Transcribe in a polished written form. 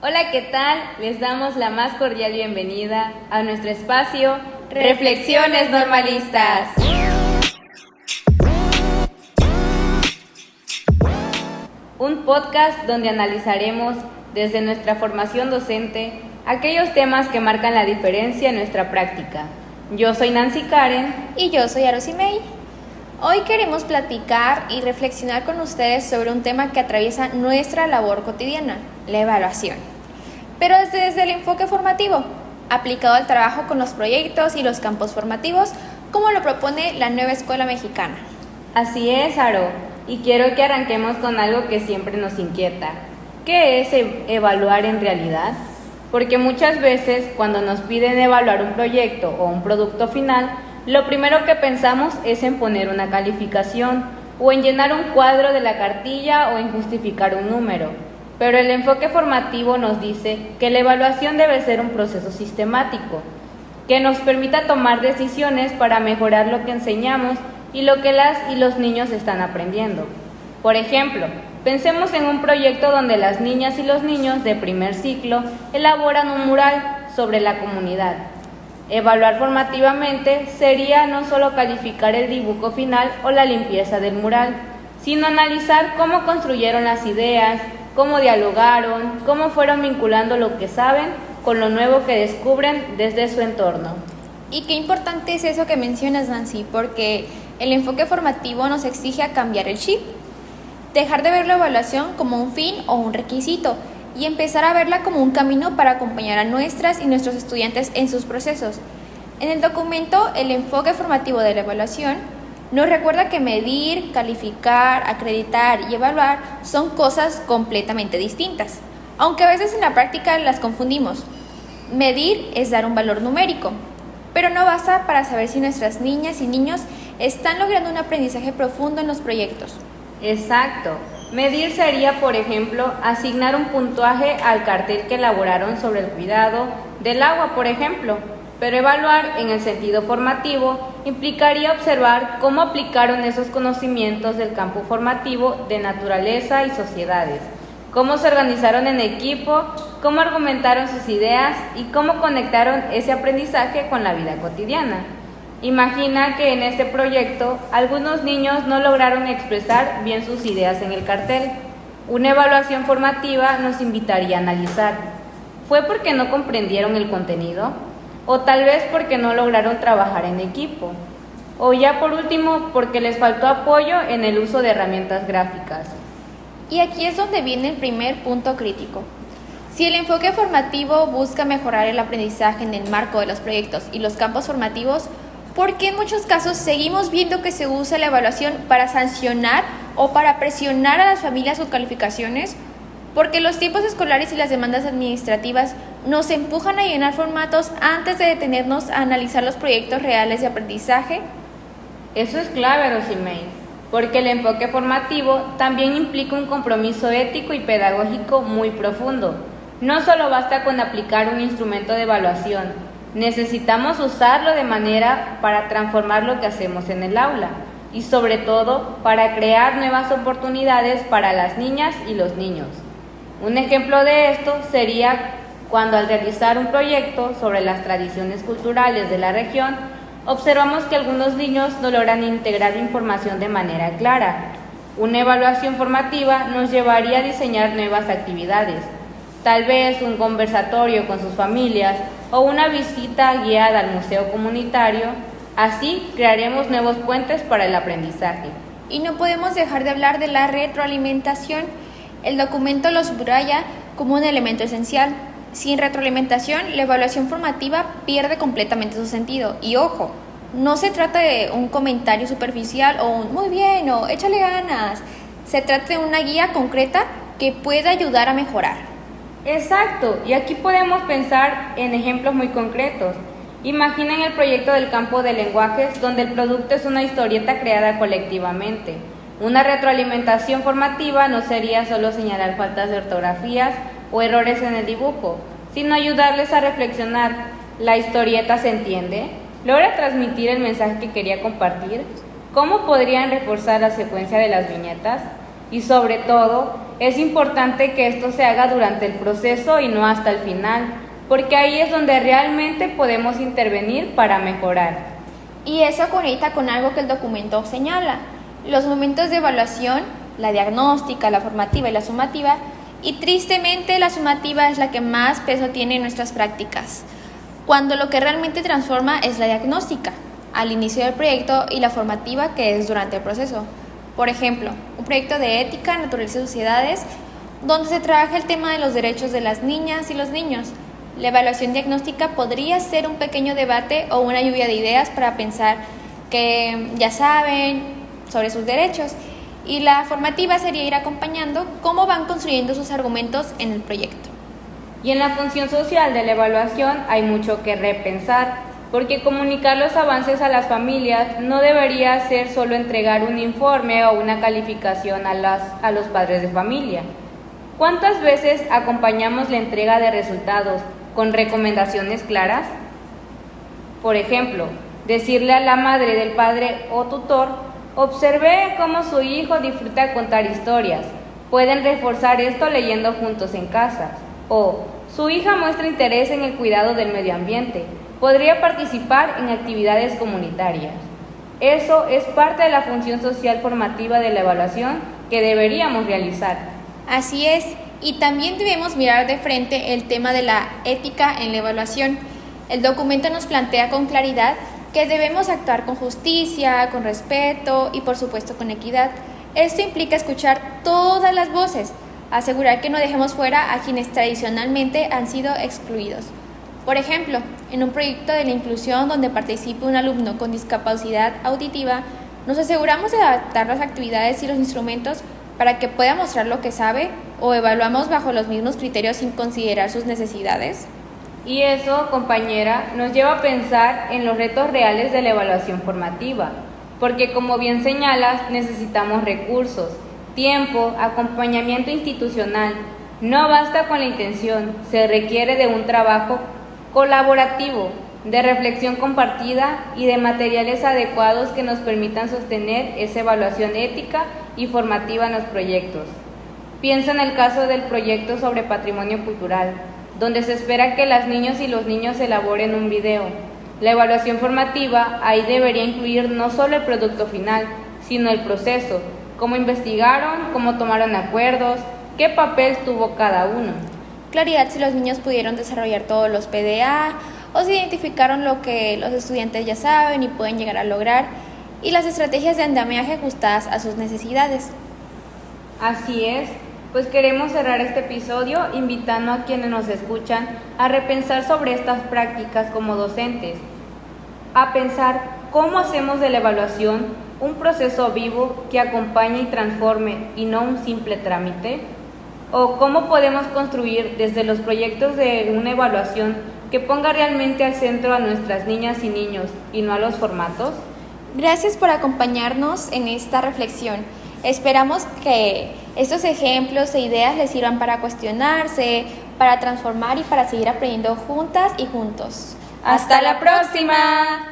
Hola, ¿qué tal? Les damos la más cordial bienvenida a nuestro espacio Reflexiones Normalistas. Un podcast donde analizaremos desde nuestra formación docente aquellos temas que marcan la diferencia en nuestra práctica. Yo soy Nancy Karen. Y yo soy Arosimei. Hoy queremos platicar y reflexionar con ustedes sobre un tema que atraviesa nuestra labor cotidiana, la evaluación. Pero desde el enfoque formativo, aplicado al trabajo con los proyectos y los campos formativos, como lo propone la nueva escuela mexicana. Así es, Aro, y quiero que arranquemos con algo que siempre nos inquieta. ¿Qué es evaluar en realidad? Porque muchas veces cuando nos piden evaluar un proyecto o un producto final, lo primero que pensamos es en poner una calificación, o en llenar un cuadro de la cartilla o en justificar un número. Pero el enfoque formativo nos dice que la evaluación debe ser un proceso sistemático, que nos permita tomar decisiones para mejorar lo que enseñamos y lo que las y los niños están aprendiendo. Por ejemplo, pensemos en un proyecto donde las niñas y los niños de primer ciclo elaboran un mural sobre la comunidad. Evaluar formativamente sería no solo calificar el dibujo final o la limpieza del mural, sino analizar cómo construyeron las ideas, cómo dialogaron, cómo fueron vinculando lo que saben con lo nuevo que descubren desde su entorno. Y qué importante es eso que mencionas, Nancy, porque el enfoque formativo nos exige a cambiar el chip, dejar de ver la evaluación como un fin o un requisito y empezar a verla como un camino para acompañar a nuestras y nuestros estudiantes en sus procesos. En el documento, el enfoque formativo de la evaluación nos recuerda que medir, calificar, acreditar y evaluar son cosas completamente distintas, aunque a veces en la práctica las confundimos. Medir es dar un valor numérico, pero no basta para saber si nuestras niñas y niños están logrando un aprendizaje profundo en los proyectos. Exacto. Medir sería, por ejemplo, asignar un puntaje al cartel que elaboraron sobre el cuidado del agua, por ejemplo. Pero evaluar en el sentido formativo implicaría observar cómo aplicaron esos conocimientos del campo formativo de naturaleza y sociedades, cómo se organizaron en equipo, cómo argumentaron sus ideas y cómo conectaron ese aprendizaje con la vida cotidiana. Imagina que en este proyecto algunos niños no lograron expresar bien sus ideas en el cartel. Una evaluación formativa nos invitaría a analizar. ¿Fue porque no comprendieron el contenido? O tal vez porque no lograron trabajar en equipo. O ya por último, porque les faltó apoyo en el uso de herramientas gráficas. Y aquí es donde viene el primer punto crítico. Si el enfoque formativo busca mejorar el aprendizaje en el marco de los proyectos y los campos formativos, ¿por qué en muchos casos seguimos viendo que se usa la evaluación para sancionar o para presionar a las familias con calificaciones? Porque los tiempos escolares y las demandas administrativas nos empujan a llenar formatos antes de detenernos a analizar los proyectos reales de aprendizaje. Eso es clave, Rosimei, porque el enfoque formativo también implica un compromiso ético y pedagógico muy profundo. No solo basta con aplicar un instrumento de evaluación, necesitamos usarlo de manera para transformar lo que hacemos en el aula y sobre todo para crear nuevas oportunidades para las niñas y los niños. Un ejemplo de esto sería cuando al realizar un proyecto sobre las tradiciones culturales de la región, observamos que algunos niños no logran integrar información de manera clara. Una evaluación formativa nos llevaría a diseñar nuevas actividades, tal vez un conversatorio con sus familias o una visita guiada al museo comunitario. Así crearemos nuevos puentes para el aprendizaje. Y no podemos dejar de hablar de la retroalimentación. El documento lo subraya como un elemento esencial. Sin retroalimentación, la evaluación formativa pierde completamente su sentido. Y ojo, no se trata de un comentario superficial o un muy bien o échale ganas. Se trata de una guía concreta que pueda ayudar a mejorar. Exacto, y aquí podemos pensar en ejemplos muy concretos. Imaginen el proyecto del campo de lenguajes donde el producto es una historieta creada colectivamente. Una retroalimentación formativa no sería solo señalar faltas de ortografías o errores en el dibujo, sino ayudarles a reflexionar. ¿La historieta se entiende? ¿Logra transmitir el mensaje que quería compartir? ¿Cómo podrían reforzar la secuencia de las viñetas? Y sobre todo, es importante que esto se haga durante el proceso y no hasta el final, porque ahí es donde realmente podemos intervenir para mejorar. Y eso conecta con algo que el documento señala: los momentos de evaluación, la diagnóstica, la formativa y la sumativa, y tristemente la sumativa es la que más peso tiene en nuestras prácticas, cuando lo que realmente transforma es la diagnóstica, al inicio del proyecto, y la formativa, que es durante el proceso. Por ejemplo, un proyecto de ética, naturaleza y sociedades, donde se trabaja el tema de los derechos de las niñas y los niños. La evaluación diagnóstica podría ser un pequeño debate o una lluvia de ideas para pensar que ya saben sobre sus derechos, y la formativa sería ir acompañando cómo van construyendo sus argumentos en el proyecto. Y en la función social de la evaluación hay mucho que repensar, porque comunicar los avances a las familias no debería ser solo entregar un informe o una calificación a los padres de familia. ¿Cuántas veces acompañamos la entrega de resultados con recomendaciones claras? Por ejemplo, decirle a la madre del padre o tutor: observé cómo su hijo disfruta contar historias. Pueden reforzar esto leyendo juntos en casa. O su hija muestra interés en el cuidado del medio ambiente. Podría participar en actividades comunitarias. Eso es parte de la función social formativa de la evaluación que deberíamos realizar. Así es, y también debemos mirar de frente el tema de la ética en la evaluación. El documento nos plantea con claridad que debemos actuar con justicia, con respeto y por supuesto con equidad. Esto implica escuchar todas las voces, asegurar que no dejemos fuera a quienes tradicionalmente han sido excluidos. Por ejemplo, en un proyecto de la inclusión donde participe un alumno con discapacidad auditiva, nos aseguramos de adaptar las actividades y los instrumentos para que pueda mostrar lo que sabe, o evaluamos bajo los mismos criterios sin considerar sus necesidades. Y eso, compañera, nos lleva a pensar en los retos reales de la evaluación formativa, porque como bien señalas, necesitamos recursos, tiempo, acompañamiento institucional. No basta con la intención, se requiere de un trabajo colaborativo, de reflexión compartida y de materiales adecuados que nos permitan sostener esa evaluación ética y formativa en los proyectos. Piensa en el caso del proyecto sobre patrimonio cultural, donde se espera que las niñas y los niños elaboren un video. La evaluación formativa ahí debería incluir no solo el producto final, sino el proceso, cómo investigaron, cómo tomaron acuerdos, qué papel tuvo cada uno. Claridad si los niños pudieron desarrollar todos los PDA, o si identificaron lo que los estudiantes ya saben y pueden llegar a lograr, y las estrategias de andamiaje ajustadas a sus necesidades. Así es, pues queremos cerrar este episodio invitando a quienes nos escuchan a repensar sobre estas prácticas como docentes, a pensar cómo hacemos de la evaluación un proceso vivo que acompañe y transforme y no un simple trámite, o cómo podemos construir desde los proyectos de una evaluación que ponga realmente al centro a nuestras niñas y niños y no a los formatos. Gracias por acompañarnos en esta reflexión. Esperamos que estos ejemplos e ideas les sirvan para cuestionarse, para transformar y para seguir aprendiendo juntas y juntos. ¡Hasta la próxima!